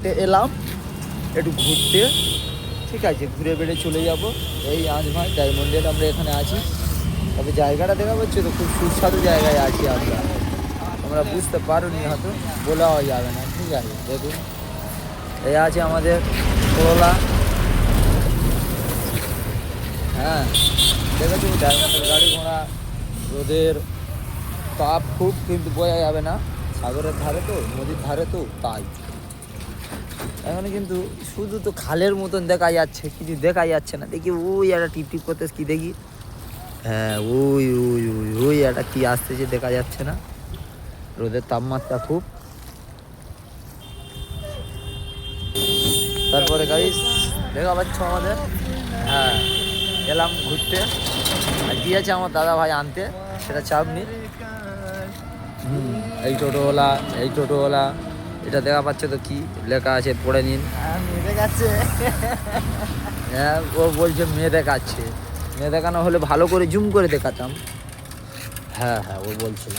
হেঁটে এলাম একটু ঘুরতে, ঠিক আছে, ঘুরে বেড়ে চলে যাব এই আজভাই ডায়মন্ডের আমরা এখানে আছি। তবে জায়গাটা দেখা পাচ্ছি তো খুব সুস্বাদু জায়গায় আছি আমরা, তোমরা বুঝতে পারোনি হয়তো, বলাও যাবে না, ঠিক আছে। দেখুন এই আছে আমাদের করলা, হ্যাঁ দেখেছো ডায়মন্ডের গাড়ি ঘোড়া, রোদের তাপ খুব কিন্তু বোঝা যাবে না, সাগরের ধারে তো, নদীর ধারে তো, তাই এখানে কিন্তু শুধু তো খালের মতন দেখা যাচ্ছে, কিছু দেখা যাচ্ছে না। দেখি ওই একটা টিপ টিপ করতে কি দেখি, হ্যাঁ ওই ওই ওই ওই একটা কি আসতেছে দেখা যাচ্ছে না, রোদের তাপমাত্রা খুব। তারপরে গাইস দেখা পাচ্ছ আমাদের, হ্যাঁ এলাম ঘুরতে, আর গিয়েছে আমার দাদা ভাই আনতে, সেটা চাপ নেই। এই টোটোওয়ালা, এই টোটোওয়ালা, এটা দেখা পাচ্ছে তো কি লেখা আছে পড়ে নিন। হ্যাঁ ও বলছে মেয়ে দেখাচ্ছে, মেয়ে দেখানো হলে ভালো করে জুম করে দেখাতাম। হ্যাঁ হ্যাঁ ও বলছিল